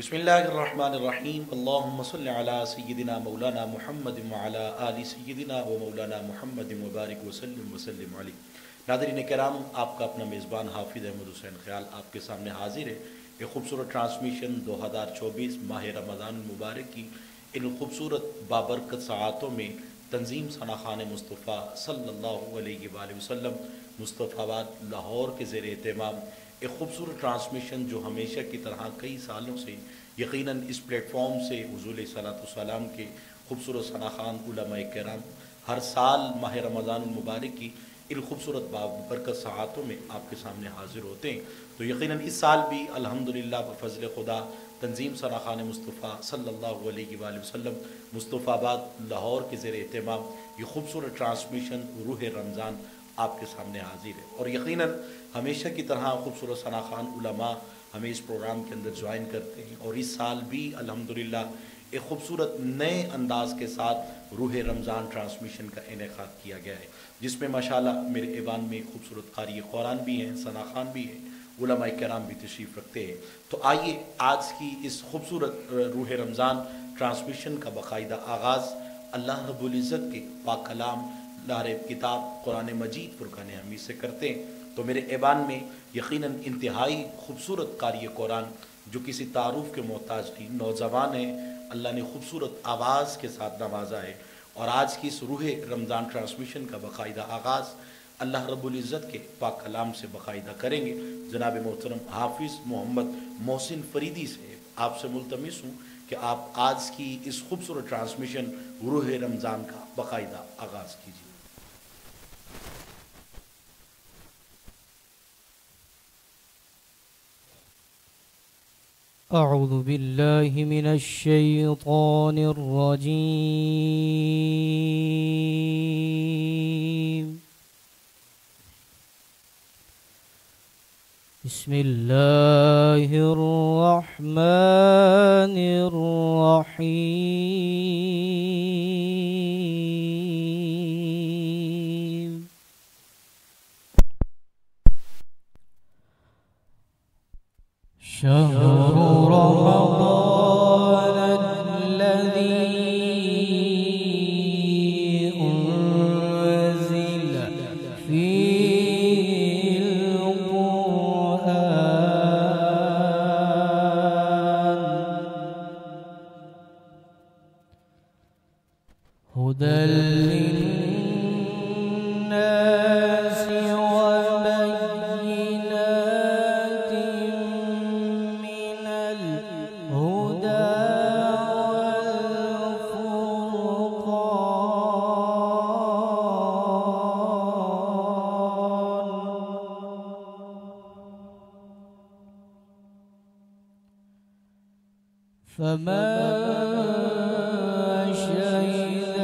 بسم اللہ الرحمن الرحیم اللہم صل علی سیدنا مولانا محمد وعلی آل سیدنا و مولانا محمد مبارک وسلم علی۔ ناظرین کرام، آپ کا اپنا میزبان حافظ احمد حسین خیال آپ کے سامنے حاضر ہے۔ ایک خوبصورت ٹرانسمیشن 2024 ماہ رمضان المبارک کی ان خوبصورت بابرکت ساعتوں میں تنظیم ثنا خان مصطفیٰ صلی اللہ علیہ وآلہ وسلم مصطفیٰ آباد لاہور کے زیر اہتمام ایک خوبصورت ٹرانسمیشن جو ہمیشہ کی طرح کئی سالوں سے یقیناً اس پلیٹ فارم سے حضور صلی السلام کے خوبصورت ثنا خان علماء کرام ہر سال ماہ رمضان المبارک کی ان خوبصورت بابرکت ساعتوں میں آپ کے سامنے حاضر ہوتے ہیں۔ تو یقیناً اس سال بھی الحمدللہ بفضل خدا تنظیم ثنا خان مصطفیٰ صلی اللہ علیہ وآلہ وسلم مصطفیٰ آباد لاہور کے زیر اہتمام یہ خوبصورت ٹرانسمیشن روح رمضان آپ کے سامنے حاضر ہے، اور یقیناً ہمیشہ کی طرح خوبصورت ثنا خان علماء ہمیں اس پروگرام کے اندر جوائن کرتے ہیں، اور اس سال بھی الحمدللہ ایک خوبصورت نئے انداز کے ساتھ روح رمضان ٹرانسمیشن کا انعقاد کیا گیا ہے، جس میں ماشاءاللہ میرے ایوان میں خوبصورت قاری قرآن بھی ہیں، ثنا خان بھی ہیں، علماء کرام بھی تشریف رکھتے ہیں۔ تو آئیے آج کی اس خوبصورت روح رمضان ٹرانسمیشن کا باقاعدہ آغاز اللہ رب العزت کے پاک کلام لارب کتاب قرآن مجید فرقان حمید سے کرتے ہیں۔ تو میرے ایوان میں یقیناً انتہائی خوبصورت قاری قرآن جو کسی تعارف کے محتاج نہیں، نوجوان ہیں، اللہ نے خوبصورت آواز کے ساتھ نوازا ہے، اور آج کی اس روح رمضان ٹرانسمیشن کا باقاعدہ آغاز اللہ رب العزت کے پاک کلام سے باقاعدہ کریں گے۔ جناب محترم حافظ محمد محسن فریدی سے آپ سے ملتمس ہوں کہ آپ آج کی اس خوبصورت ٹرانسمیشن روح رمضان کا باقاعدہ آغاز کیجیے۔ اعوذ باللہ من الشیطان الرجیم، بسم اللہ الرحمن الرحیم۔ شهر رمضان الذي أنزل فيه القرآن هدى للناس وبينات من الهدى والفرقان، فمن شهد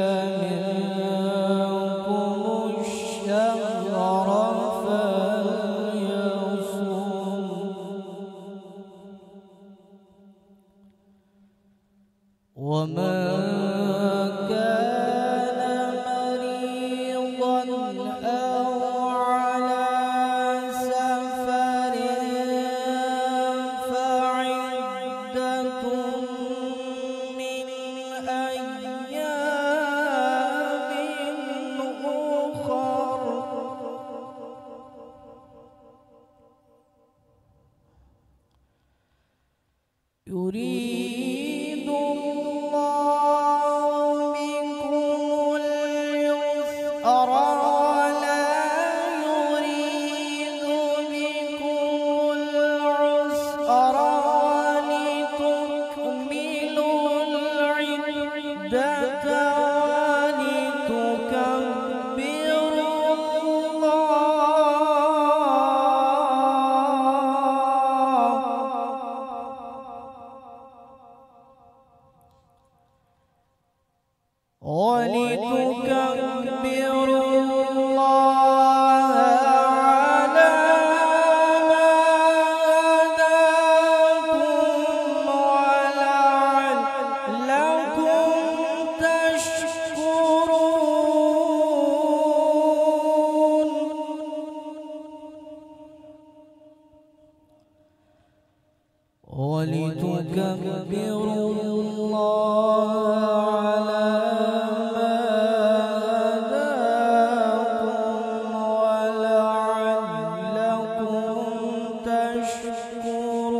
منكم الشهر فليصم، ومن كان مريضا أو على سفر فعدة من أيام أخر، يريد الله بكم اليسر ولا يريد بكم العسر، ولتكملوا العدة ولتكبروا الله ولتكبروا الله على ما هداكم ولعلكم تشكرون.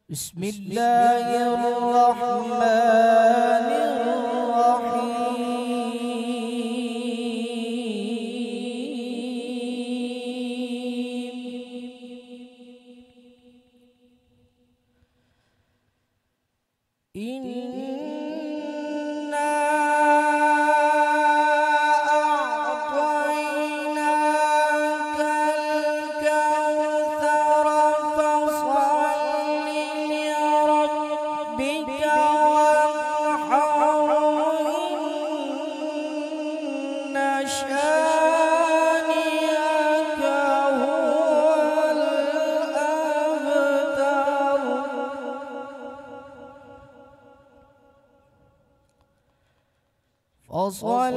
بسم الله الرحمن إنا أعطيناك الكوثر فصل لربك وانحر إن شانئك هو الأبتر. فصل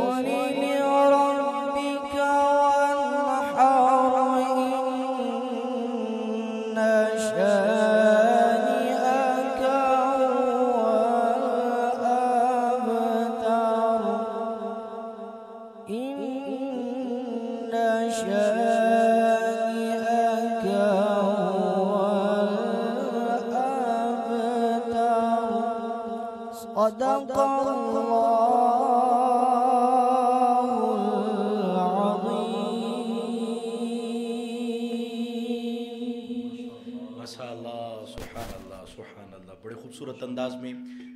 لربك وانحر إن شانئك هو الأبتر. إن شانئك هو الأبتر. صدق الله سبحان اللہ. بڑے خوبصورت انداز میں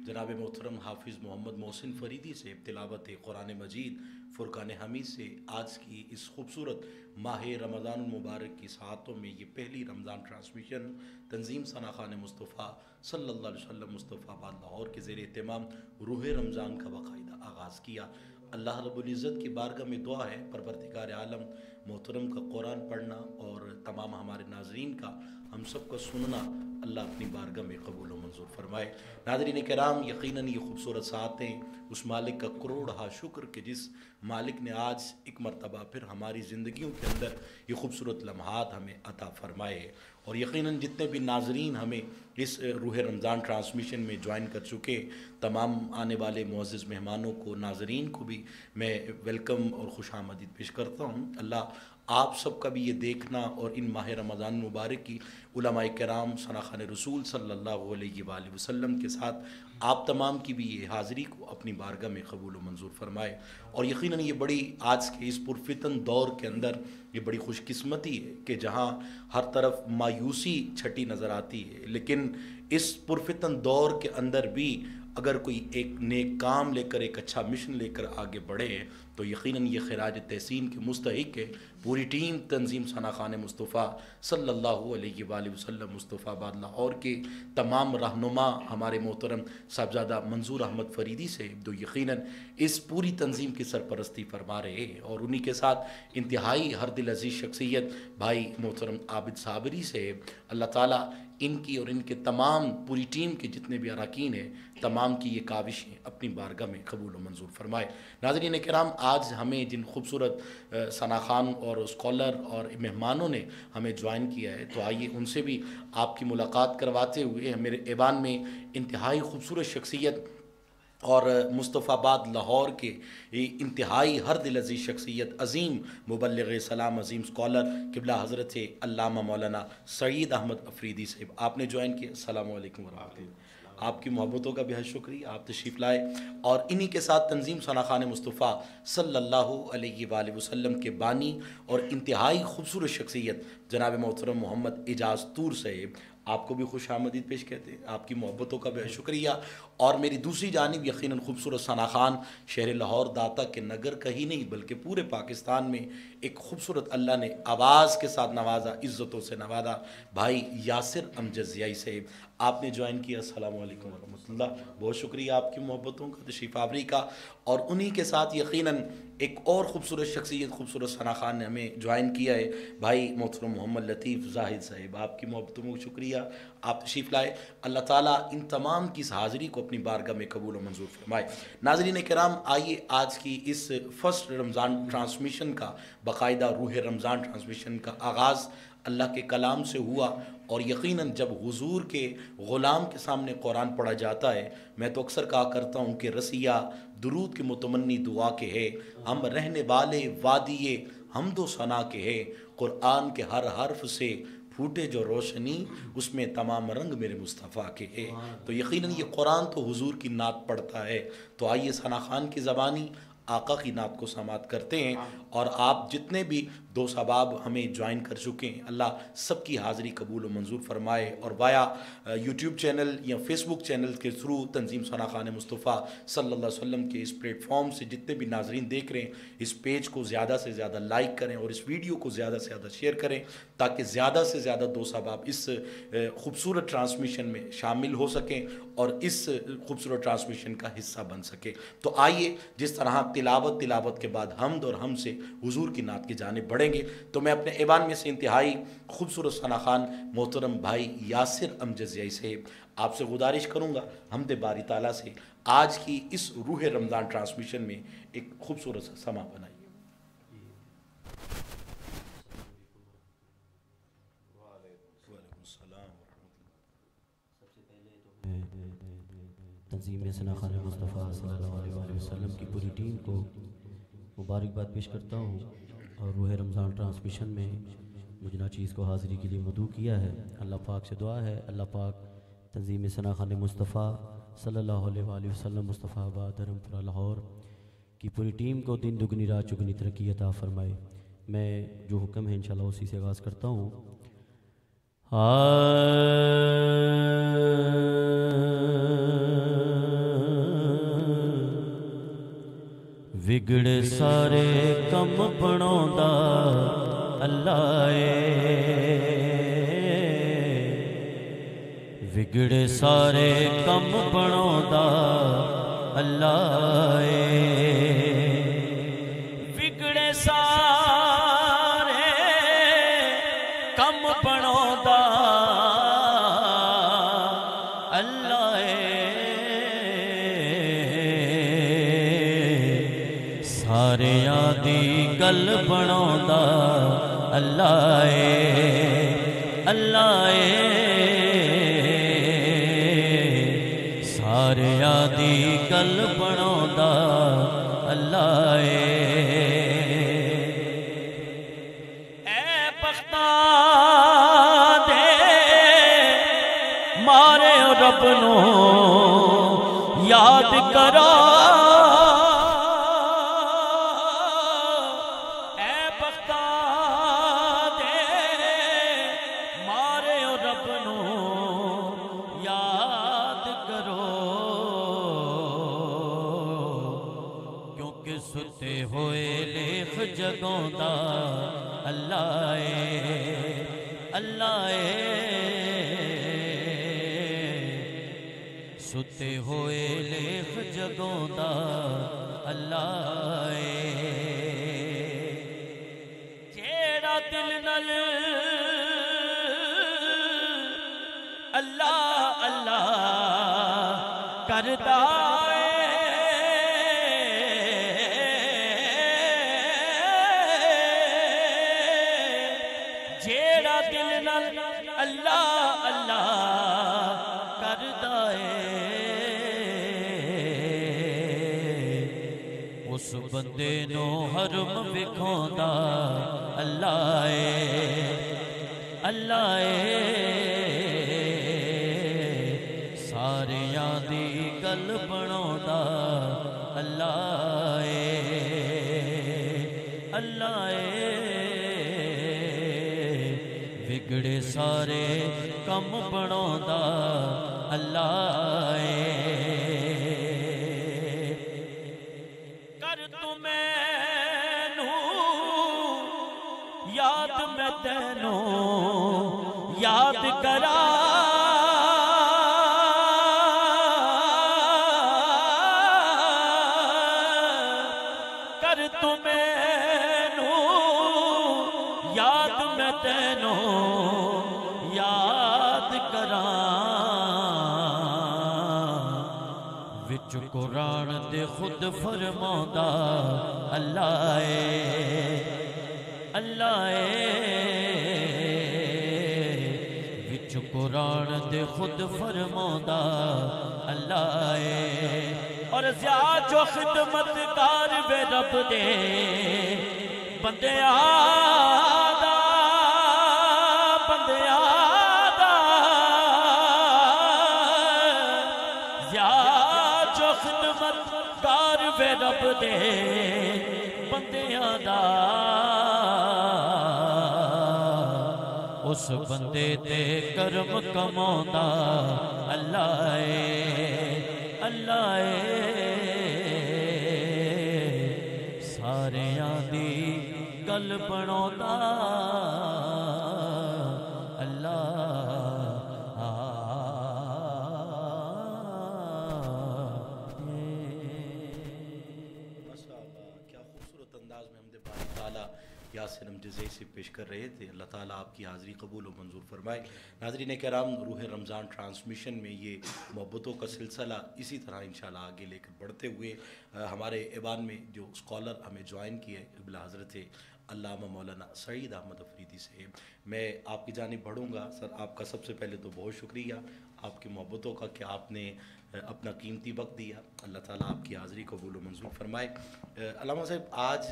جناب محترم حافظ محمد محسن فریدی سے تلاوت قرآن مجید فرقان حمید سے آج کی اس خوبصورت ماہ رمضان المبارک کی ساعتوں میں یہ پہلی رمضان ٹرانسمیشن تنظیم ثنا خان مصطفیٰ صلی اللہ علیہ وسلم مصطفیٰ آباد لاہور کے زیر اہتمام روح رمضان کا باقاعدہ آغاز کیا. اللہ رب العزت کی بارگاہ میں دعا ہے پروردگار عالم محترم کا قرآن پڑھنا اور تمام ہمارے ناظرین کا ہم سب کا سننا اللہ اپنی بارگاہ میں قبول و منظور فرمائے. ناظرین کرام، یقیناً یہ خوبصورت ساعتیں اس مالک کا کروڑہا شکر کہ جس مالک نے آج ایک مرتبہ پھر ہماری زندگیوں کے اندر یہ خوبصورت لمحات ہمیں عطا فرمائے. اور یقیناً جتنے بھی ناظرین ہمیں اس روح رمضان ٹرانسمیشن میں جوائن کر چکے تمام آنے والے معزز مہمانوں کو، ناظرین کو بھی میں ویلکم اور خوش آمدید پیش کرتا ہوں. اللہ آپ سب کا بھی یہ دیکھنا اور ان ماہ رمضان مبارک کی علماء کرام ثنا خان رسول صلی اللہ علیہ وآلہ وسلم کے ساتھ آپ تمام کی بھی یہ حاضری کو اپنی بارگاہ میں قبول و منظور فرمائے. اور یقیناً یہ بڑی آج کے اس پرفتن دور کے اندر یہ بڑی خوش قسمتی ہے کہ جہاں ہر طرف مایوسی چھٹی نظر آتی ہے، لیکن اس پرفتن دور کے اندر بھی اگر کوئی ایک نیک کام لے کر، ایک اچھا مشن لے کر آگے بڑھے تو یقیناً یہ خراج تحسین کے مستحق ہے. پوری ٹیم تنظیم ثنا خان مصطفیٰ صلی اللہ علیہ وآلہ وسلم مصطفیٰ آباد لاہور کے تمام رہنما ہمارے محترم صاحبزادہ منظور احمد فریدی سے جو یقیناً اس پوری تنظیم کی سرپرستی فرما رہے ہیں، اور انہی کے ساتھ انتہائی ہر دل عزیز شخصیت بھائی محترم عابد صابری سے اللہ تعالیٰ ان کی اور ان کے تمام پوری ٹیم کے جتنے بھی اراکین ہیں تمام کی یہ کاوشیں اپنی بارگاہ میں قبول و منظور فرمائے. ناظرین کرام، آج ہمیں جن خوبصورت ثنا خان اور اسکالر اور مہمانوں نے ہمیں جوائن کیا ہے تو آئیے ان سے بھی آپ کی ملاقات کرواتے ہوئے میرے ایوان میں انتہائی خوبصورت شخصیت اور مصطفیٰ آباد لاہور کے انتہائی ہر دل عزیز شخصیت، عظیم مبلغ سلام، عظیم اسکالر قبلہ حضرت علامہ مولانا سعید احمد افریدی صاحب آپ نے جوائن کیا. السلام علیکم ورحمۃ اللہ. آپ کی محبتوں کا بہت شکریہ، آپ تشریف لائے. اور انہی کے ساتھ تنظیم ثنا خان مصطفیٰ صلی اللہ علیہ وآلہ وسلم کے بانی اور انتہائی خوبصورت شخصیت جناب محترم محمد اعجاز طور صاحب آپ کو بھی خوش آمدید پیش کہتے ہیں. آپ کی محبتوں کا بہت شکریہ. اور میری دوسری جانب یقیناً خوبصورت ثنا خان شہر لاہور داتا کے نگر کا ہی نہیں بلکہ پورے پاکستان میں ایک خوبصورت اللہ نے آواز کے ساتھ نوازا، عزتوں سے نوازا، بھائی یاسر امجد ضیائی صاحب آپ نے جوائن کیا. السلام علیکم ورحمۃ اللہ. بہت شکریہ آپ کی محبتوں کا، تشریف آوری کا. اور انہی کے ساتھ یقیناً ایک اور خوبصورت شخصیت خوبصورت ثنا خان نے ہمیں جوائن کیا ہے، بھائی محترم محمد لطیف زاہد صاحب آپ کی محبتوں کا شکریہ، آپ تشریف لائے. اللہ تعالیٰ ان تمام کی اس حاضری کو اپنی بارگاہ میں قبول و منظور فرمائے۔ ناظرین کرام، آئیے آج کی اس فرسٹ رمضان ٹرانسمیشن کا، باقاعدہ روح رمضان ٹرانسمیشن کا آغاز اللہ کے کلام سے ہوا، اور یقیناً جب حضور کے غلام کے سامنے قرآن پڑھا جاتا ہے، میں تو اکثر کہا کرتا ہوں کہ رسیہ درود کے متمنی دعا کے ہے، ہم رہنے والے وادی حمد و ثنا کے ہے، قرآن کے ہر حرف سے پھوٹے جو روشنی، اس میں تمام رنگ میرے مصطفیٰ کے ہے۔ تو یقیناً یہ قرآن تو حضور کی نعت پڑھتا ہے، تو آئیے ثنا خان کی زبانی آقا کی نعت کو سماعت کرتے ہیں، اور آپ جتنے بھی دوست احباب ہمیں جوائن کر چکے ہیں، اللہ سب کی حاضری قبول و منظور فرمائے، اور وایا یوٹیوب چینل یا فیس بک چینل کے تھرو تنظیم ثنا خان مصطفیٰ صلی اللہ علیہ وسلم کے اس پلیٹ فارم سے جتنے بھی ناظرین دیکھ رہے ہیں، اس پیج کو زیادہ سے زیادہ لائک کریں اور اس ویڈیو کو زیادہ سے زیادہ شیئر کریں، تاکہ زیادہ سے زیادہ دوست احباب اس خوبصورت ٹرانسمیشن میں شامل ہو سکیں اور اس خوبصورت ٹرانسمیشن کا حصہ بن سکے۔ تو آئیے جس طرح تلاوت کے بعد حمد اور ہم سے حضور کی نعت کی جانب بڑھیں گے، تو میں اپنے ایوان میں سے انتہائی خوبصورت ثنا خان محترم بھائی یاسر امجدیائی سے آپ سے گزارش کروں گا حمد باری تعالیٰ سے آج کی اس روح رمضان ٹرانسمیشن میں ایک خوبصورت سا سما بنائیے۔ تنظیم ثنا خان مصطفیٰ صلی اللہ علیہ وسلم کی پوری ٹیم کو مبارکباد پیش کرتا ہوں، اور روح رمضان ٹرانسمیشن میں مجھ ناچیز کو حاضری کے لیے مدعو کیا ہے۔ اللہ پاک سے دعا ہے اللہ پاک تنظیم ثنا خان مصطفیٰ صلی اللہ علیہ وسلم مصطفیٰ آباد دھرم پورہ لاہور کی پوری ٹیم کو دن دگنی رات چگنی ترقی عطا فرمائے۔ میں جو حکم ہے انشاءاللہ اسی سے آغاز کرتا ہوں۔ وگڑ سارے کم بناوندا اللہ وگڑ سارے کم بناوندا اللہ وگڑ سارے کم بناوندا اللہ ساریاں دی گل بناوندا اللہ اللہ ساریاں دی گل بناوندا اللہ اے بختاں دے مارے رب نو یاد کرو، ستے ہوئے لیخ جگوندا اللہ اللہ ستے ہوئے لیخ جگوندا اللہ جیڑا دل نل اللہ اللہ کردا اللہ اللہ کردا اس بندے نو حرم وکھاوندا اللہ اللہ ساریاں دی گل بناوندا اللہ اللہ وگڑے سارے کم بناوندا اللہ کر تو مینوں یاد میں تینوں یاد کرا کر تو مینوں یاد میں تینوں یاد کراں وچ قرآن دے خود فرماؤندا اللہ وچ قرآن دے خود فرماؤندا اللہ اور زیاد جو خدمتگار بے رب دے بندیاں دا زیاد جو خدمتگار بے رب دے بندیاں دا اس بندے تے کرم کماؤندا اللہ ساریاں دی گل بناؤندا یاسر ہم جزائی سے پیش کر رہے تھے. اللہ تعالیٰ آپ کی حاضری قبول و منظور فرمائے. ناظرین کرام، روح رمضان ٹرانسمیشن میں یہ محبتوں کا سلسلہ اسی طرح انشاءاللہ آگے لے کر بڑھتے ہوئے ہمارے ایوان میں جو اسکالر ہمیں جوائن کیے قبلہ حضرت علامہ مولانا سعید احمد افریدی سے میں آپ کی جانب بڑھوں گا. سر آپ کا سب سے پہلے تو بہت شکریہ آپ کی محبتوں کا کہ آپ نے اپنا قیمتی وقت دیا. اللہ تعالیٰ آپ کی حاضری قبول و منظور فرمائے. علامہ صاحب، آج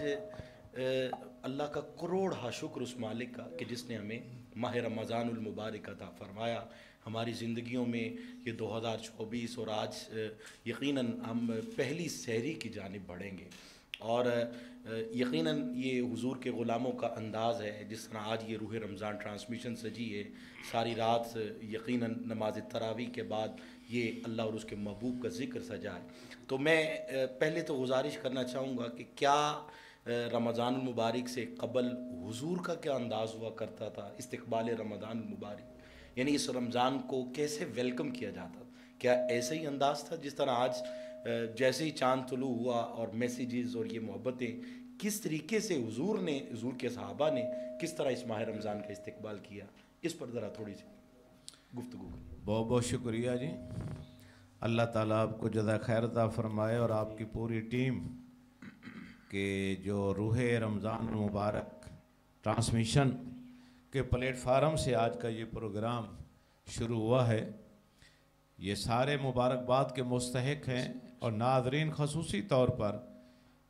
اللہ کا کروڑ شکر اس مالک کا کہ جس نے ہمیں ماہ رمضان المبارک عطا فرمایا. ہماری زندگیوں میں یہ 2024 اور آج یقیناً ہم پہلی سحری کی جانب بڑھیں گے اور یقیناً یہ حضور کے غلاموں کا انداز ہے. جس طرح آج یہ روح رمضان ٹرانسمیشن سجی ہے، ساری رات یقیناً نماز تراویح کے بعد یہ اللہ اور اس کے محبوب کا ذکر سجا ہے. تو میں پہلے تو گزارش کرنا چاہوں گا کہ کیا رمضان المبارک سے قبل حضور کا کیا انداز ہوا کرتا تھا استقبال رمضان المبارک، یعنی اس رمضان کو کیسے ویلکم کیا جاتا؟ کیا ایسے ہی انداز تھا جس طرح آج جیسے ہی چاند طلوع ہوا اور میسیجز اور یہ محبتیں کس طریقے سے حضور نے، حضور کے صحابہ نے کس طرح اس ماہ رمضان کا استقبال کیا، اس پر ذرا تھوڑی سی گفتگو کریں. بہت بہت شکریہ جی. اللہ تعالیٰ آپ کو جزا خیر عطا فرمائے اور آپ کی پوری ٹیم کہ جو روح رمضان المبارک ٹرانسمیشن کے پلیٹ فارم سے آج کا یہ پروگرام شروع ہوا ہے. یہ سارے مبارکباد کے مستحق ہیں اور ناظرین خصوصی طور پر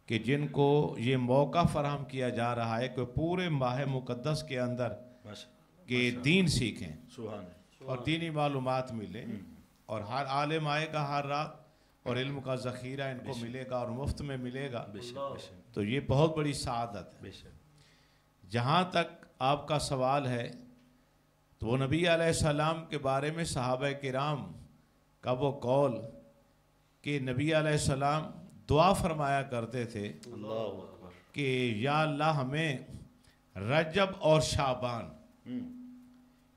کہ جن کو یہ موقع فراہم کیا جا رہا ہے کہ پورے ماہ مقدس کے اندر کہ دین سیکھیں اور دینی معلومات ملیں اور ہر عالم آئے گا ہر رات اور علم کا ذخیرہ ان کو ملے گا اور مفت میں ملے گا. تو یہ بہت بڑی سعادت ہے. جہاں تک آپ کا سوال ہے تو وہ نبی علیہ السلام کے بارے میں صحابہ کرام کا وہ قول کہ نبی علیہ السلام دعا فرمایا کرتے تھے کہ یا اللہ ہمیں رجب اور شعبان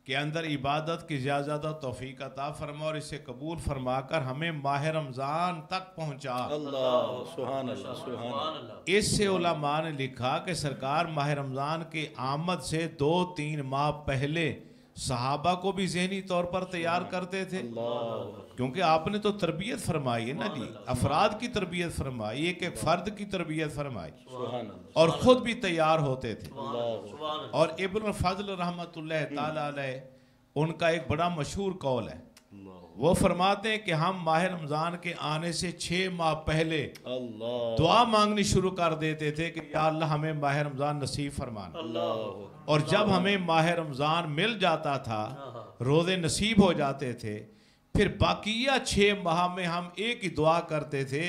کے اندر عبادت کی زیادہ توفیق عطا فرما اور اسے قبول فرما کر ہمیں ماہ رمضان تک پہنچا. اللہ سبحان اللہ سبحان اللہ. اس سے علماء نے لکھا کہ سرکار ماہ رمضان کے آمد سے 2-3 ماہ پہلے صحابہ کو بھی ذہنی طور پر تیار کرتے تھے کیونکہ آپ نے تو تربیت فرمائی ہے نا جی، افراد کی تربیت فرمائی، ایک ایک فرد کی تربیت فرمائی اور خود بھی تیار ہوتے تھے. اور ابن الفضل رحمۃ اللہ تعالیٰ علیہ ان کا ایک بڑا مشہور قول ہے، وہ فرماتے ہیں کہ ہم ماہ رمضان کے آنے سے 6 ماہ پہلے دعا مانگنی شروع کر دیتے تھے کہ یا اللہ ہمیں ماہ رمضان نصیب فرمانا. اور جب ہمیں ماہ رمضان مل جاتا تھا، روزے نصیب ہو جاتے تھے، پھر باقیہ 6 ماہ میں ہم ایک ہی دعا کرتے تھے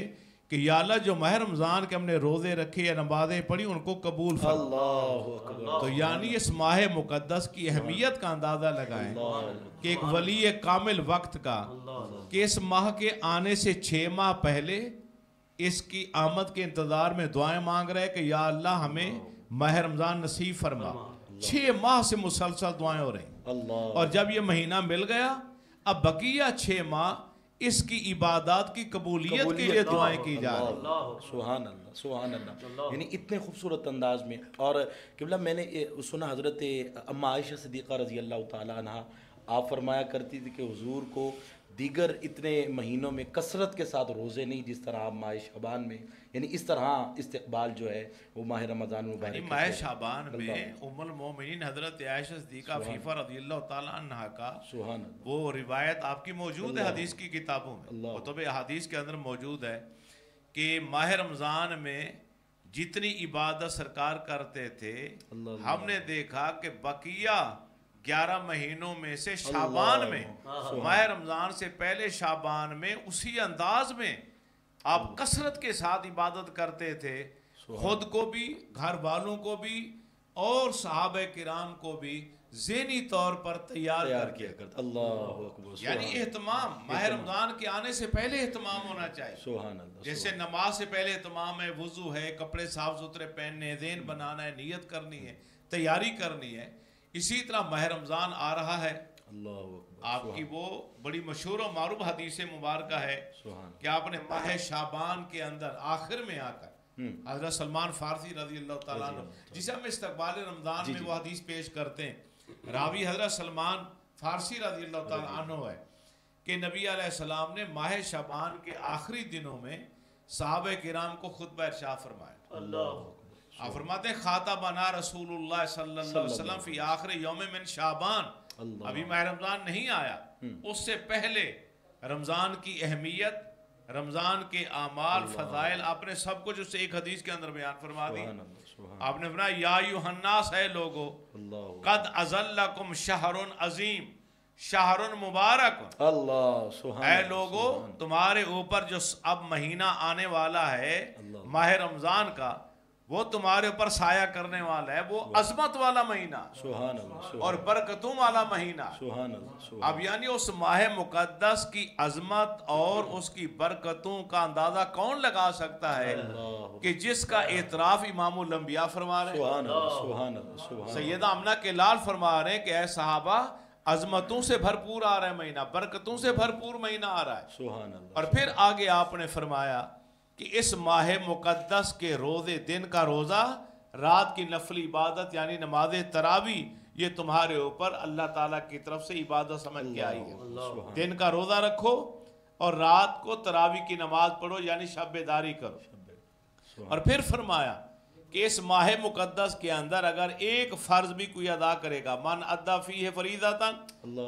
کہ یا اللہ جو ماہ رمضان کے ہم نے روزے رکھے یا نمازیں پڑھی ان کو قبول فرما. تو یعنی اس ماہ مقدس کی اہمیت کا اندازہ لگائیں کہ ایک ولی کامل وقت کا کہ اس ماہ کے آنے سے 6 ماہ پہلے اس کی آمد کے انتظار میں دعائیں مانگ رہے کہ یا اللہ ہمیں ماہ رمضان نصیب فرما. 6 ماہ سے مسلسل دعائیں ہو رہی اور جب یہ مہینہ مل گیا اب بقیہ 6 ماہ اس کی عبادات کی قبولیت کے لیے دعائیں کی جا رہی. سبحان اللہ سبحان اللہ. یعنی اتنے خوبصورت انداز میں. اور قبلہ میں نے سنا حضرت اما عائشہ صدیقہ رضی اللہ تعالیٰ عنہ آپ فرمایا کرتی تھی کہ حضور کو دیگر اتنے مہینوں میں کثرت کے ساتھ روزے نہیں جس طرح آپ ماہ شعبان میں، یعنی اس طرح استقبال جو ہے وہ ماہ رمضان مبارک ماہ شعبان میں ام المومنین حضرت عائشہ صدیقہ عفیفہ رضی اللہ تعالیٰ عنہ کا سبحان اللہ، وہ روایت آپ کی موجود ہے حدیث کی کتابوں میں، کتب احادیث کے اندر موجود ہے کہ ماہ رمضان میں جتنی عبادت سرکار کرتے تھے ہم نے دیکھا کہ بقیہ 11 مہینوں میں سے شعبان میں، ماہ رمضان سے پہلے شعبان میں اسی انداز میں آپ کثرت کے ساتھ عبادت کرتے تھے، خود کو بھی، گھر والوں کو بھی اور صحابہ کرام کو بھی ذہنی طور پر تیار کیا کرتے۔ اللہ اکبر، یعنی اہتمام ماہ رمضان کے آنے سے پہلے اہتمام ہونا چاہیے، سبحان اللہ، جیسے نماز سے پہلے اہتمام ہے، وضو ہے، کپڑے صاف ستھرے پہننے، ذہن بنانا ہے، نیت کرنی ہے، تیاری کرنی ہے، اسی طرح ماہ رمضان آ رہا ہے۔ اللہ اکبر، آپ کی وہ بڑی مشہور و معروف حدیث مبارکہ ہے کہ آپ نے ماہ شعبان کے اندر آخر میں آ کر حضرت سلمان فارسی رضی اللہ تعالیٰ عنہ، جسے ہم استقبال رمضان میں وہ حدیث پیش کرتے ہیں، راوی حضرت سلمان فارسی رضی اللہ تعالیٰ عنہ ہے کہ نبی علیہ السلام نے ماہ شعبان کے آخری دنوں میں صحابہ کرام کو خطبہ ارشاد فرمایا۔ اللہ آپ فرماتے ہیں خاطبنا رسول اللہ صلی اللہ علیہ وسلم فی آخر یوم من شعبان، ابھی ماہ رمضان نہیں آیا، اس سے پہلے رمضان کی اہمیت، رمضان کے اعمال، فضائل آپ نے سب کچھ اس ایک حدیث کے اندر بیان فرما دی۔ آپ نے فرمایا یا ایھا الناس، اے لوگو، قد اظلکم شہر عظیم، شہر مبارک، اللہ سبحان، اے لوگو تمہارے اوپر جو اب مہینہ آنے والا ہے ماہ رمضان کا، وہ تمہارے اوپر سایہ کرنے والا ہے، وہ عظمت والا مہینہ سبحان اللہ، اور برکتوں والا مہینہ۔ سبحان اللہ، اب یعنی اس ماہ مقدس کی عظمت اور اس کی برکتوں کا اندازہ کون لگا سکتا ہے کہ جس کا اعتراف امام الانبیاء فرما رہے ہیں، سبحان اللہ، سبحان اللہ، سبحان سیدہ آمنہ کے لال فرما رہے ہیں کہ اے صحابہ عظمتوں سے بھرپور آ رہا ہے مہینہ، برکتوں سے بھرپور مہینہ آ رہا ہے۔ سبحان اللہ، اور پھر آگے آپ نے فرمایا کہ اس ماہ مقدس کے روزے، دن کا روزہ، رات کی نفل عبادت یعنی نماز تراویح، یہ تمہارے اوپر اللہ تعالیٰ کی طرف سے عبادت سمجھ کے آئی ہے۔ دن کا روزہ رکھو اور رات کو تراویح کی نماز پڑھو یعنی شب بیداری کرو۔ اور پھر فرمایا کہ اس ماہ مقدس کے اندر اگر ایک فرض بھی کوئی ادا کرے گا، من ادا فیہ فریضۃ،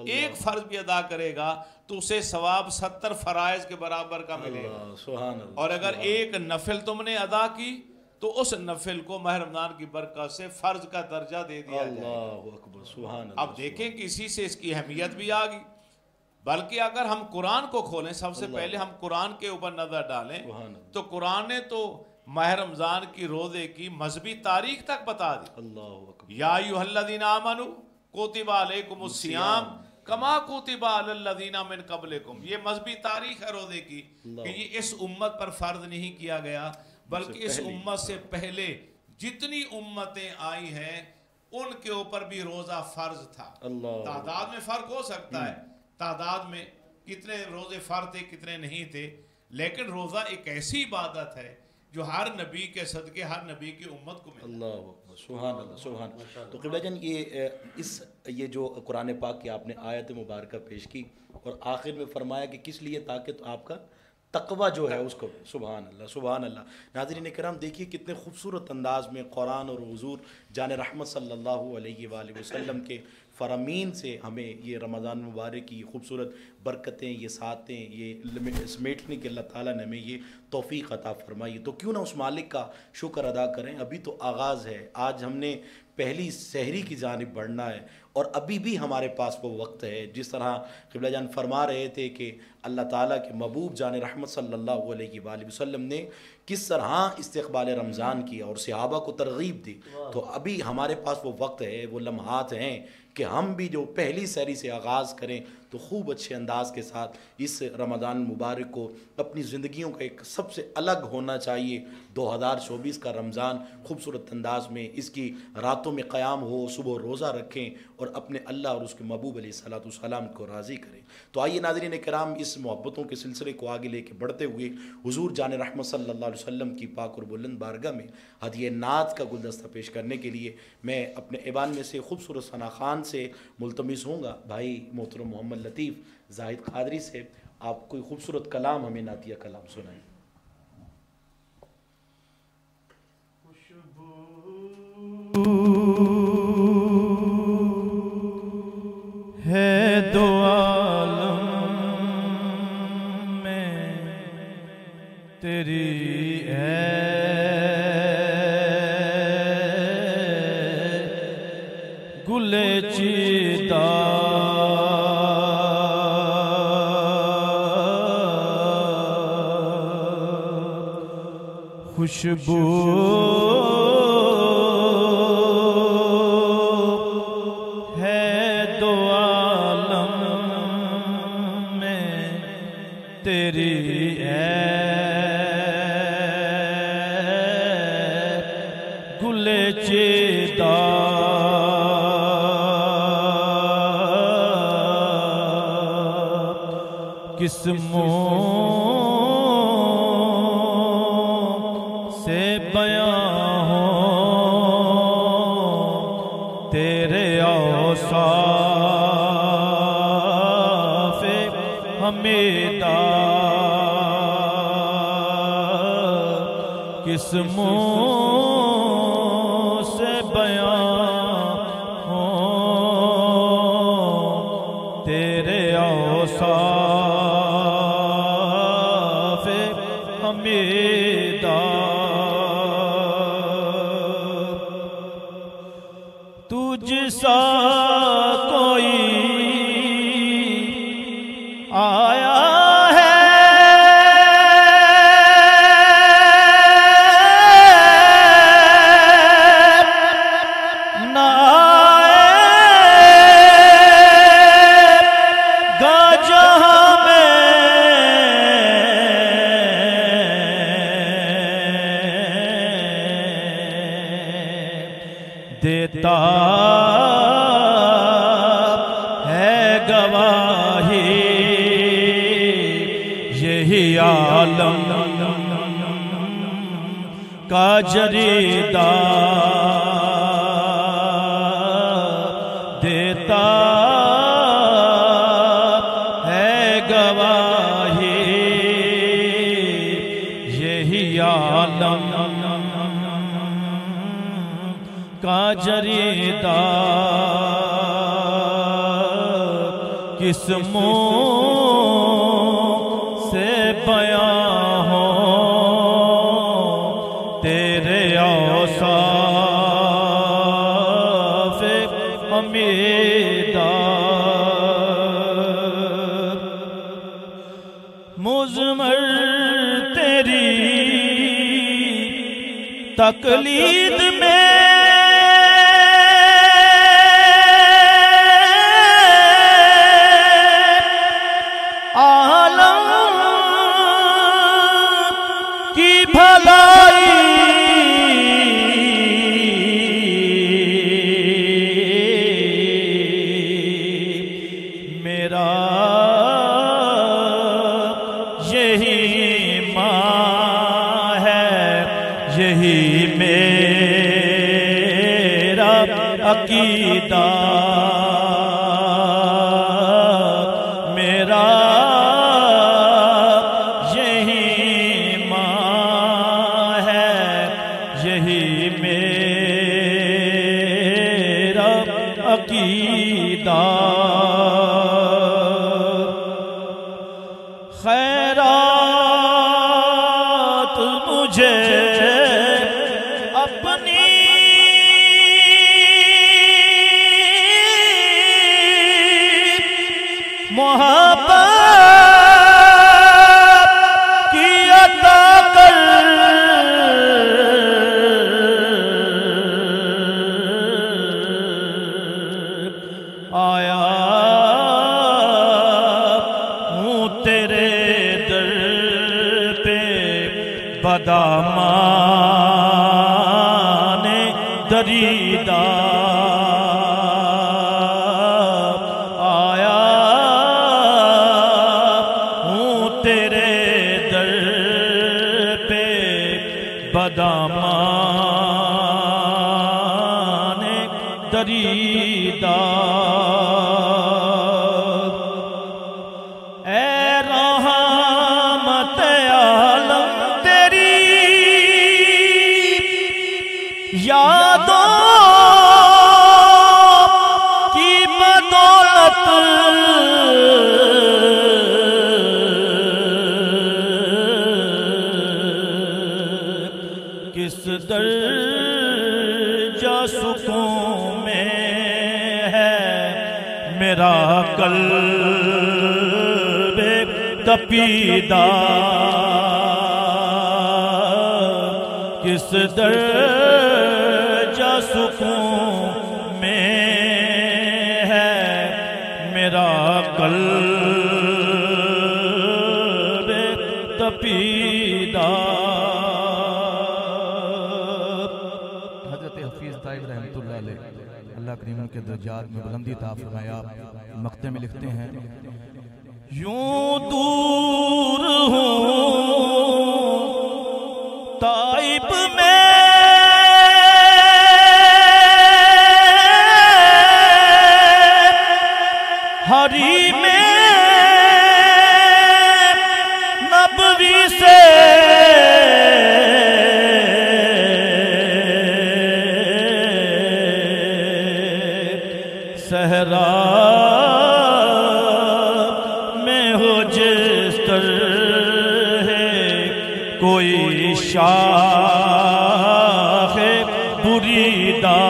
ایک فرض بھی ادا کرے گا تو اسے ثواب 70 فرائض کے برابر کا ملے گا۔ سبحان اللہ، اور اگر ایک نفل تم نے ادا کی تو اس نفل کو ماہ رمضان کی برکت سے فرض کا درجہ دے دیا جائے۔ اللہ اکبر، سبحان اللہ۔ اب دیکھیں کہ اسی سے اس کی اہمیت بھی آ گئی، بلکہ اگر ہم قرآن کو کھولیں، سب سے پہلے ہم قرآن کے اوپر نظر ڈالیں تو قرآن نے تو ماہ رمضان کی روزے کی مذہبی تاریخ تک بتا دی۔ اللہ اکبر، یا ایھا الذین آمنوا کتب علیکم الصیام کما کتب علی الذین من قبلکم، یہ مذہبی تاریخ ہے روزے کی کہ یہ اس امت پر فرض نہیں کیا گیا بلکہ اس امت سے پہلے جتنی امتیں آئی ہیں ان کے اوپر بھی روزہ فرض تھا۔ تعداد میں فرق ہو سکتا ہے، تعداد میں کتنے روزے فرض تھے کتنے نہیں تھے، لیکن روزہ ایک ایسی عبادت ہے جو ہر نبی کے صدقے ہر نبی کی امت کو ملتا ہے۔ اللہ اکبر، سبحان اللہ، سبحان اللہ۔ تو قبلہ جان یہ جو قرآن پاک کی آپ نے آیت مبارکہ پیش کی اور آخر میں فرمایا کہ کس لیے، تاکہ تو آپ کا تقوی جو ہے اس کو، سبحان اللہ، سبحان اللہ۔ ناظرین کرام دیکھیے کتنے خوبصورت انداز میں قرآن اور حضور جان رحمت صلی اللہ علیہ وآلہ وسلم کے فرامین سے ہمیں یہ رمضان مبارک کی خوبصورت برکتیں، یہ ساتیں، یہ سمیٹنے کے اللہ تعالیٰ نے ہمیں یہ توفیق عطا فرمائی۔ تو کیوں نہ اس مالک کا شکر ادا کریں، ابھی تو آغاز ہے، آج ہم نے پہلی سحری کی جانب بڑھنا ہے اور ابھی بھی ہمارے پاس وہ وقت ہے۔ جس طرح قبلہ جان فرما رہے تھے کہ اللہ تعالیٰ کے محبوب جان رحمت صلی اللہ علیہ وآلہ وسلم نے کس طرح استقبال رمضان کیا اور صحابہ کو ترغیب دی، تو ابھی ہمارے پاس وہ وقت ہے، وہ لمحات ہیں کہ ہم بھی جو پہلی سحری سے آغاز کریں تو خوب اچھے انداز کے ساتھ اس رمضان مبارک کو اپنی زندگیوں کا ایک سب سے الگ ہونا چاہیے۔ 2024 کا رمضان خوبصورت انداز میں اس کی راتوں میں قیام ہو، صبح روزہ رکھیں اور اپنے اللہ اور اس کے محبوب علیہ الصلوۃ والسلام کو راضی کریں۔ تو آئیے ناظرین کرام اس محبتوں کے سلسلے کو آگے لے کے بڑھتے ہوئے حضور جان رحمت صلی اللہ علیہ علیہ وسلم کی پاک اور بلند بارگاہ میں ہدیہ نعت کا گلدستہ پیش کرنے کے لیے میں اپنے ایوان میں سے خوبصورت ثنا خان سے ملتمس ہوں گا، بھائی محترم محمد لطیف زاہد قادری سے آپ کوئی خوبصورت کلام ہمیں نعتیہ کلام سنائیں۔ ہے دو عالم میں تیری ہے گل چیتا خوشبو ہے دو عالم میں تیری ہے گل چیتا قسموں سے بیاں ہو تیرے اوصاف حمیدہ قسموں سے بیاں ہو تیرے اوصاف حمیدہ تجھ سا کوئی آیا ہے نہ آئے گا جہاں میں دیتا ہے گواہی یہی عالم کا جریدہ دیتا ہے گواہی یہی عالم کا جریدہ قسموں سے بیاں ہو تیرے اوصاف حمیدہ مضمر تیری تقلید میں عالم کی بھلائی میرا یہی ماں ہے یہی میرا عقیدہ میرا یہی ماں ہے یہی میرا عقیدہ خیرات مجھے اپنی محبت کی عطا کر آیا ہوں تیرے در پہ بدامان دریدہ دریدار اے رحمت عالم تیری یادوں کی بدولت کس درجہ سکون میں ہے میرا قلب تپیدہ کس درجہ سکون میں ہے میرا قلب تپیدہ رحمۃ اللہ علیہ اللہ کریم کے درجات میں بلندی عطا فرمائے. آپ مقطع میں لکھتے ہیں یوں دور ہوں طائب میں حریم نبوی سے صحرا میں ہو جس طرح کوئی شاخ بریدہ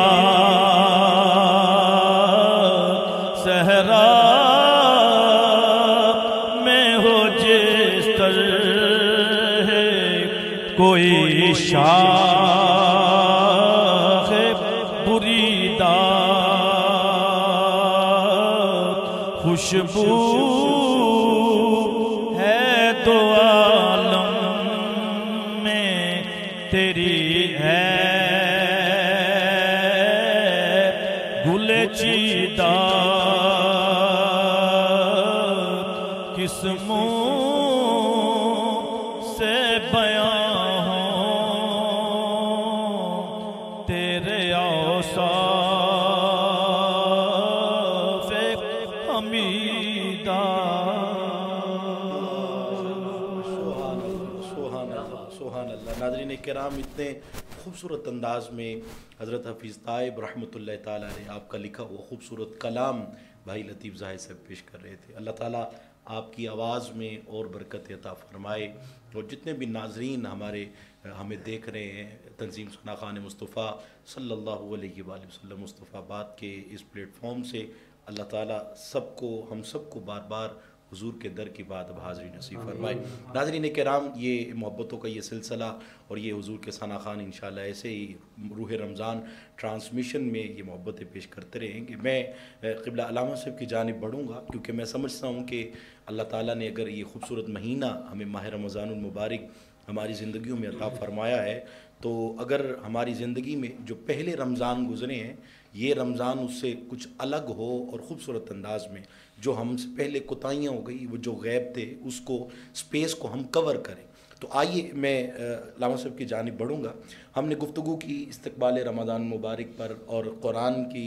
صحرا میں ہو جس طرح کوئی شاخ بریدہ خوشبو ہے تو عالم میں تیری ہے گل چیدہ کس منہ سے بیاں ہوں تیرے اوصاف حمیدہ. سبحان اللہ. ناظرین کرام، اتنے خوبصورت انداز میں حضرت حفیظ طائب رحمۃ اللہ تعالیٰ نے آپ کا لکھا وہ خوبصورت کلام بھائی لطیف زاہد صاحب پیش کر رہے تھے. اللہ تعالیٰ آپ کی آواز میں اور برکت عطا فرمائے. اور جتنے بھی ناظرین ہمیں دیکھ رہے ہیں تنظیم ثنا خان مصطفیٰ صلی اللہ علیہ وآلہ وسلم مصطفیٰ باد کے اس پلیٹ فارم سے، اللہ تعالیٰ ہم سب کو بار بار حضور کے در کی بات اب حاضری نصیب فرمائے. ناظرین کرام، یہ محبتوں کا یہ سلسلہ اور یہ حضور کے ثنا خان انشاءاللہ ایسے ہی روح رمضان ٹرانسمیشن میں یہ محبتیں پیش کرتے رہیں گے. میں قبلہ علامہ صاحب کی جانب بڑھوں گا کیونکہ میں سمجھتا ہوں کہ اللہ تعالیٰ نے اگر یہ خوبصورت مہینہ ہمیں ماہ رمضان المبارک ہماری زندگیوں میں عطا فرمایا ہے، تو اگر ہماری زندگی میں جو پہلے رمضان گزرے ہیں یہ رمضان اس سے کچھ الگ ہو اور خوبصورت انداز میں جو ہم سے پہلے کوتاہیاں ہو گئی، وہ جو غیب تھے اس کو سپیس کو ہم کور کریں. تو آئیے میں علامہ صاحب کی جانب بڑھوں گا. ہم نے گفتگو کی استقبال رمضان مبارک پر اور قرآن کی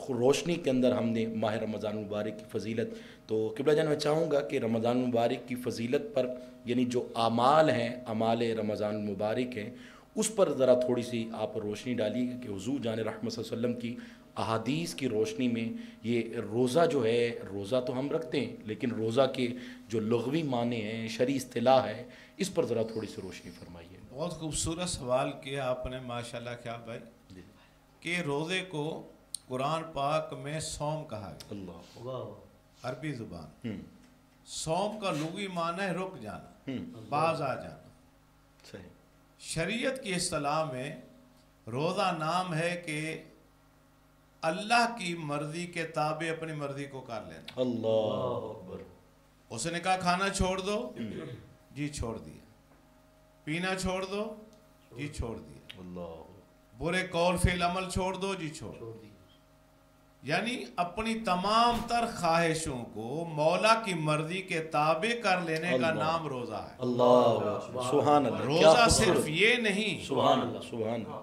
روشنی کے اندر ہم نے ماہ رمضان مبارک کی فضیلت. تو قبلہ جان، میں چاہوں گا کہ رمضان مبارک کی فضیلت پر، یعنی جو اعمال ہیں، اعمال رمضان مبارک ہیں، اس پر ذرا تھوڑی سی آپ روشنی ڈالیے گا کہ حضور جان رحمت صلی اللہ علیہ وسلم کی احادیث کی روشنی میں یہ روزہ جو ہے، روزہ تو ہم رکھتے ہیں لیکن روزہ کے جو لغوی معنی ہیں، شرعی اصطلاح ہے، اس پر ذرا تھوڑی سی روشنی فرمائیے. بہت خوبصورت سوال کیا آپ نے ماشاءاللہ. کیا بھائی کہ روزے کو قرآن پاک میں صوم کہا گیا. اللہ عربی زبان. صوم کا لغوی معنی ہے رک جانا، باز آ جانا. صحیح. شریعت کی اصطلاح میں روزہ نام ہے کہ اللہ کی مرضی کے تابع اپنی مرضی کو کر لینا. اللہ اکبر. اس نے کہا کھانا چھوڑ دو، جی چھوڑ دیا. پینا چھوڑ دو، جی چھوڑ دیا. اللہ. برے قول فعل عمل چھوڑ دو، جی چھوڑ دیا. یعنی اپنی تمام تر خواہشوں کو مولا کی مرضی کے تابع کر لینے کا نام روزہ ہے. اللہ سبحان اللہ. روزہ صرف یہ نہیں، سبحان اللہ سبحان اللہ،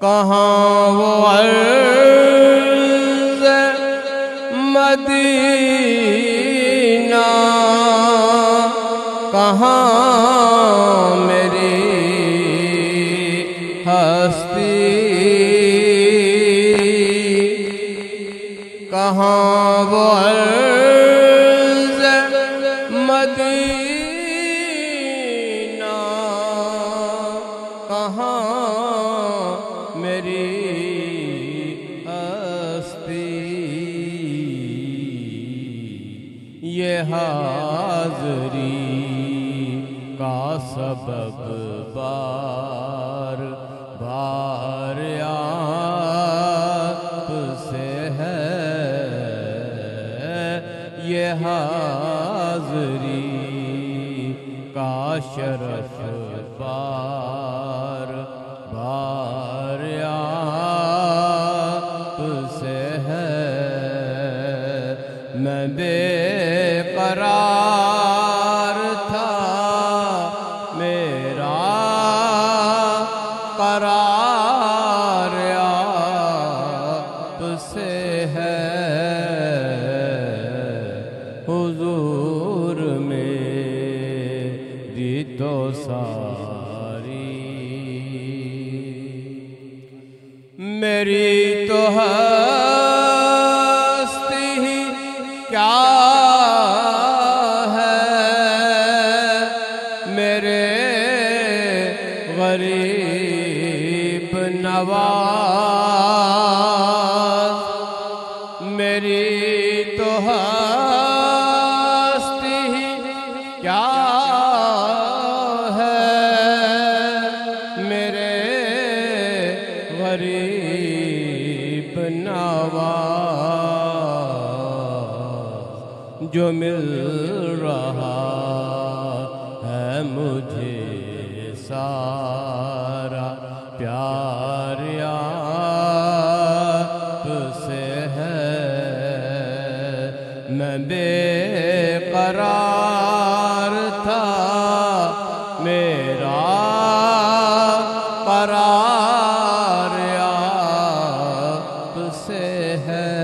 کہاں وہ عرض مدینہ، کہاں میری ہستی، کہاں وہ عرض مدینہ، کہاں میری ہستی، یہ حاضری کا سبب بار بار آپ سے ہے، یہ حاضری کا شرف بار بار آپ سے ہے، میں بے قرار تھا میرا قرار آپ سے ہے، حضور میری تو ساری، میری تو ہستی ہی کیا ہے، میرے غریب نواز، میری تو ہستی ہی کیا ہے، میرے غریب نواز، جو مل رہا ہے مجھے سارا پیار آپ سے ہے، میں بے قرار تھا میرا قرار آپ سے ہے،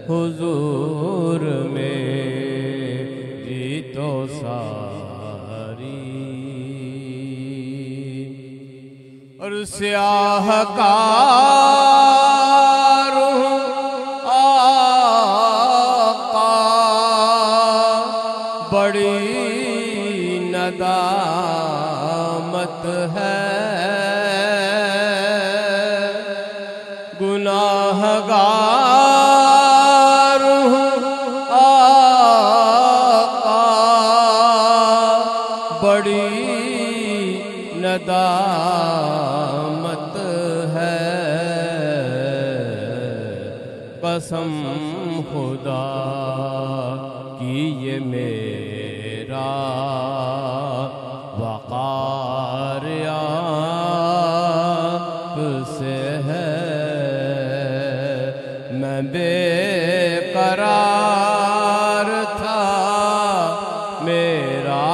حضور میری تو ساری، اور سیاہ کار ہوں آقا، بڑی ندامت ہے، گناہگار ہوں آقا، بڑی ندامت ہے، قسم خدا کی یہ میرا وقار آپ سے ہے، میں بے قرار تھا میرا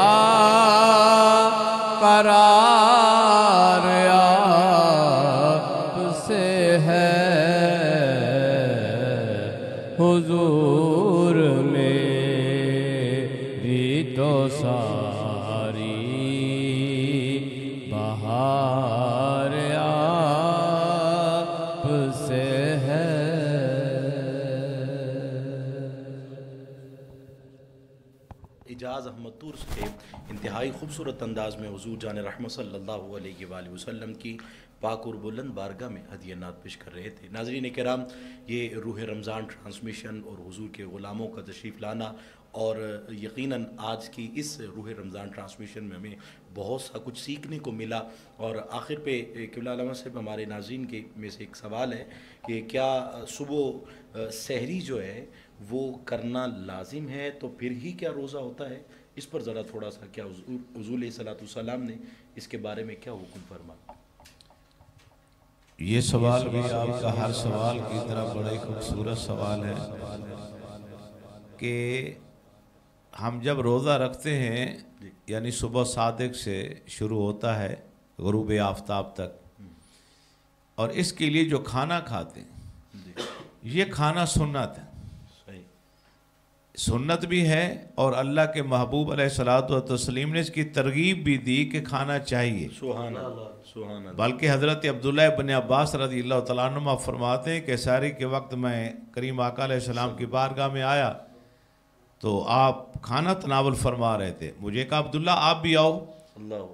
قرار آپ سے ہے، حضور میری تو ساری بہار آپ سے ہے۔ اعجاز احمد طور سے انتہائی خوبصورت انداز میں حضور جان رحمت صلی اللہ علیہ وآلہ وسلم کی پاک اور بلند بارگاہ میں ہدیہ نعت پیش کر رہے تھے۔ ناظرین کرام، یہ روح رمضان ٹرانسمیشن اور حضور کے غلاموں کا تشریف لانا اور یقیناً آج کی اس روح رمضان ٹرانسمیشن میں ہمیں بہت سا کچھ سیکھنے کو ملا. اور آخر پہ قبلہ علامہ صاحب ہمارے ناظرین کے میں سے ایک سوال ہے کہ کیا صبح سحری جو ہے وہ کرنا لازم ہے تو پھر ہی کیا روزہ ہوتا ہے؟ اس پر ذرا تھوڑا سا کیا حضور علیہ السلام نے اس کے بارے میں کیا حکم فرمایا؟ یہ سوال بھی آپ کا ہر سوال کی طرح بڑا ہی خوبصورت سوال ہے کہ ہم جب روزہ رکھتے ہیں یعنی صبح صادق سے شروع ہوتا ہے غروب آفتاب تک، اور اس کے لیے جو کھانا کھاتے ہیں یہ کھانا سنت ہے، سنت بھی ہے، اور اللہ کے محبوب علیہ الصلوۃ والتسلیم نے اس کی ترغیب بھی دی کہ کھانا چاہیے. سبحان اللہ سبحان اللہ. بلکہ حضرت عبداللہ ابن عباس رضی اللہ تعالیٰ عنہ فرماتے ہیں کہ سحری کے وقت میں کریم آقا علیہ السلام کی بارگاہ میں آیا تو آپ کھانا تناول فرما رہے تھے. مجھے کہا عبداللہ آپ بھی آؤ،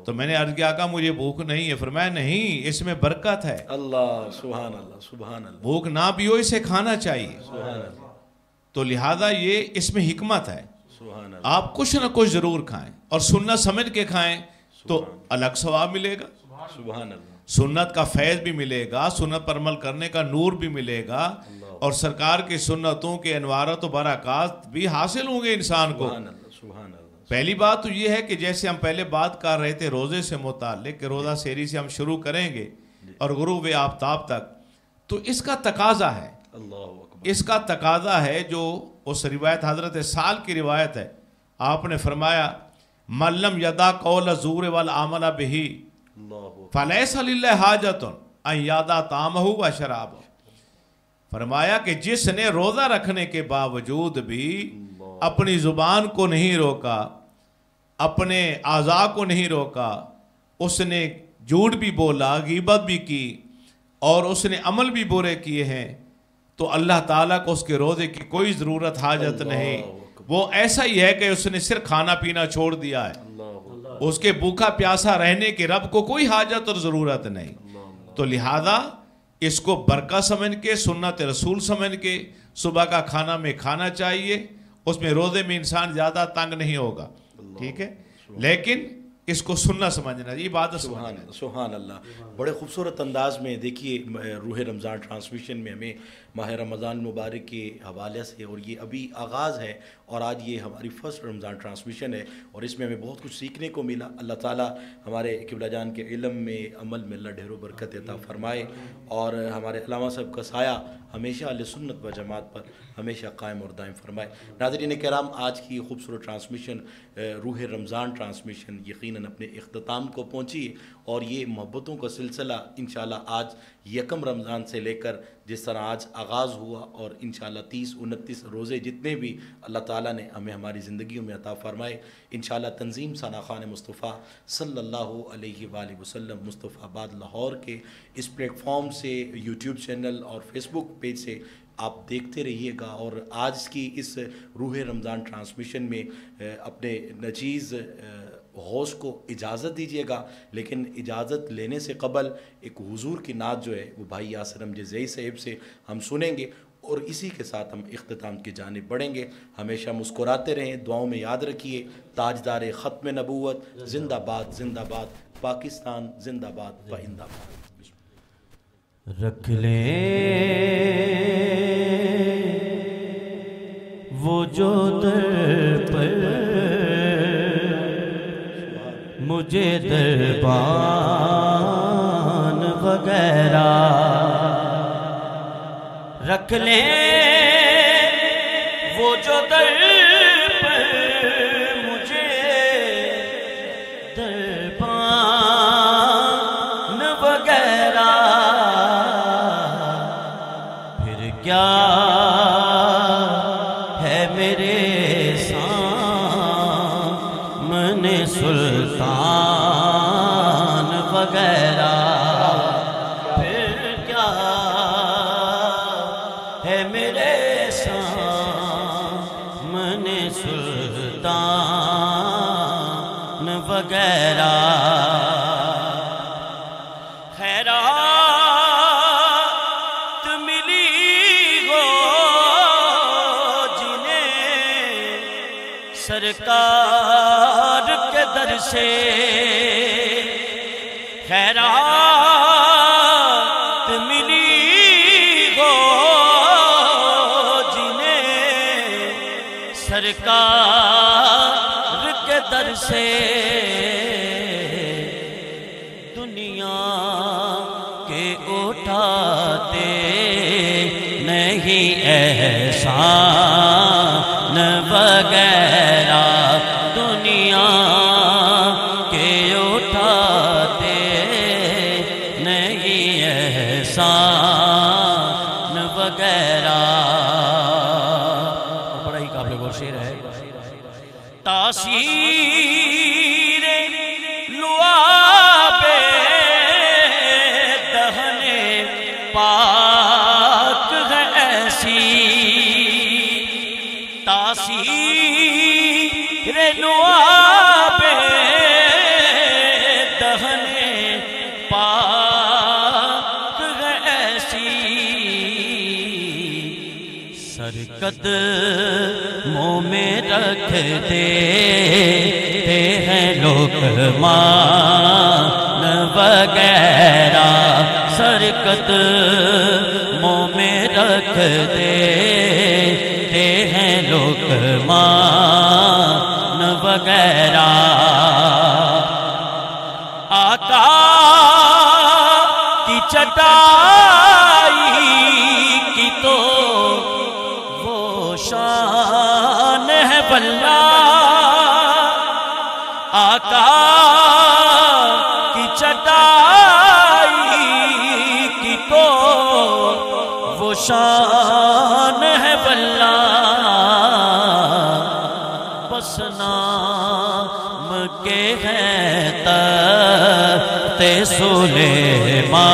تو میں نے عرض کیا آقا مجھے بھوک نہیں ہے. فرمایا نہیں، اس میں برکت ہے. اللہ سبحان اللہ سبحان اللہ. بھوک نہ بھی ہو، اسے کھانا چاہیے. سبحان اللہ. تو لہذا یہ اس میں حکمت ہے. سبحان اللہ. آپ کچھ نہ کچھ ضرور کھائیں اور سنت سمجھ کے کھائیں تو الگ ثواب ملے گا. سبحان اللہ. سنت کا فیض بھی ملے گا، سنت پر عمل کرنے کا نور بھی ملے گا، اور سرکار کی سنتوں کے انوارات و برکات بھی حاصل ہوں گے انسان کو. سبحان اللہ سبحان اللہ. پہلی بات تو یہ ہے کہ جیسے ہم پہلے بات کر رہے تھے روزے سے متعلق کہ روزہ سحری سے ہم شروع کریں گے اور غروب آفتاب تک، تو اس کا تقاضا ہے، اللہ اکبر. اس کا تقاضا ہے جو اس روایت حضرت سال کی روایت ہے. آپ نے فرمایا من لم یدع قول الزور والعمل بہ فلیس للہ حاجۃ ان یدع طعامہ و شرابہ. فرمایا کہ جس نے روزہ رکھنے کے باوجود بھی اپنی زبان کو نہیں روکا، اپنے اعضاء کو نہیں روکا، اس نے جھوٹ بھی بولا، غیبت بھی کی، اور اس نے عمل بھی برے کیے ہیں، تو اللہ تعالیٰ کو اس کے روزے کی کوئی ضرورت حاجت نہیں. وہ ایسا ہی ہے کہ اس نے صرف کھانا پینا چھوڑ دیا ہے، اس کے بھوکا پیاسا رہنے کے رب کو کوئی حاجت اور ضرورت نہیں. تو لہذا اس کو برکت سمجھ کے، سنت رسول سمجھ کے صبح کا کھانا میں کھانا چاہیے. اس میں روزے میں انسان زیادہ تنگ نہیں ہوگا، ٹھیک ہے، لیکن اس کو سننا سمجھنا، یہ بات سبحان سبحان اللہ. بڑے خوبصورت انداز میں دیکھیے روح رمضان ٹرانسمیشن میں ہمیں ماہ رمضان مبارک کے حوالے سے، اور یہ ابھی آغاز ہے اور آج یہ ہماری فرسٹ رمضان ٹرانسمیشن ہے، اور اس میں ہمیں بہت کچھ سیکھنے کو ملا. اللہ تعالیٰ ہمارے قبلہ جان کے علم میں عمل میں اللہ ڈھیر و برکت عطا فرمائے، اور ہمارے علامہ صاحب کا سایہ ہمیشہ اہل سنت و جماعت پر ہمیشہ قائم اور دائم فرمائے. ناظرین کرام، آج کی خوبصورت ٹرانسمیشن روح رمضان ٹرانسمیشن یقیناً اپنے اختتام کو پہنچی، اور یہ محبتوں کا سلسلہ انشاءاللہ آج یکم رمضان سے لے کر جس طرح آج آغاز ہوا، اور انشاءاللہ 30-29 روزے جتنے بھی اللہ تعالیٰ نے ہمیں ہماری زندگیوں میں عطا فرمائے، انشاءاللہ تنظیم ثنا خان مصطفیٰ صلی اللہ علیہ وآلہ وسلم مصطفیٰ آباد لاہور کے اس پلیٹ فارم سے، یوٹیوب چینل اور فیس بک پیج سے آپ دیکھتے رہیے گا. اور آج کی اس روح رمضان ٹرانسمیشن میں اپنے نچیز ہوسٹ کو اجازت دیجیے گا، لیکن اجازت لینے سے قبل ایک حضور کی نعت جو ہے وہ بھائی یاسر احمد جزئی صاحب سے ہم سنیں گے، اور اسی کے ساتھ ہم اختتام کی جانب بڑھیں گے. ہمیشہ مسکراتے رہیں، دعاؤں میں یاد رکھیے تاجدار ختم نبوت زندہ باد زندہ باد، پاکستان زندہ باد پائندہ باد. رکھ لیں وہ جو در پر مجھے دربان وغیرہ، رکھ لیں وہ جو در پر مجھے دربان وغیرہ، پھر کیا ہے میرے سامنے سلطان وغیرہ، پھر کیا ہے میرے سامنے سلطان وغیرہ. سرکار کے در سے خیرات ملی ہو جنہیں سرکار کے در سے دنیا کے اٹھاتے نہیں احسان وغیرہ دنیا کے اٹھاتے نہیں احسان وغیرہ. بڑا ہی قابل غور شعر ہے. تاثیر لعاب دہن پاک ہے ایسی تاثیر لعاب دہن پاک ہے ایسی سرقدموں میں رکھ دیتے ہیں لوگ مان وغیرہ سرقدموں میں رکھ دیتے ہیں لوگ مان وغیرہ. آقا کی چٹائی کی تو وہ شان ہے واللہ آقا کی چٹائی کی تو وہ شان ہے واللہ بس نام کے ہیں تخت سلیمان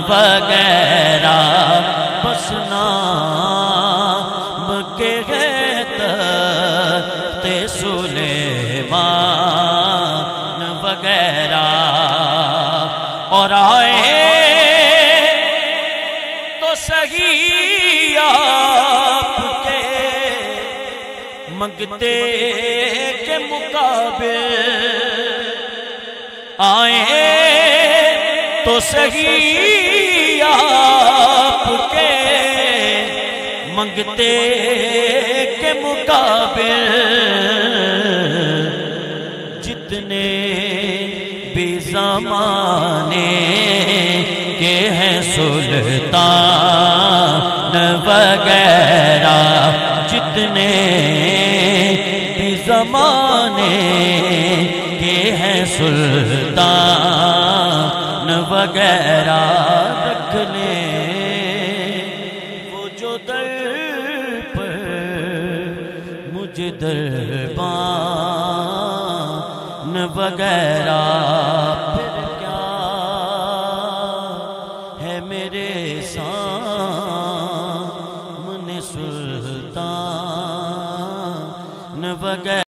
وغیرہ بس نام کے ہیں تخت سلیمان وغیرہ. اور آئے تو صحیح آپ کے منگتے کے مقابل آئے تو صحیح آپ کے منگتے کے مقابل جتنے بھی زمانے کے ہیں سلطان وغیرہ جتنے بھی زمانے کے ہیں سلطان وغیرہ رکھ لیں وہ جو در پر مجھے دربان وغیرہ پھر کیا ہے میرے سامنے سلطان وغیرہ.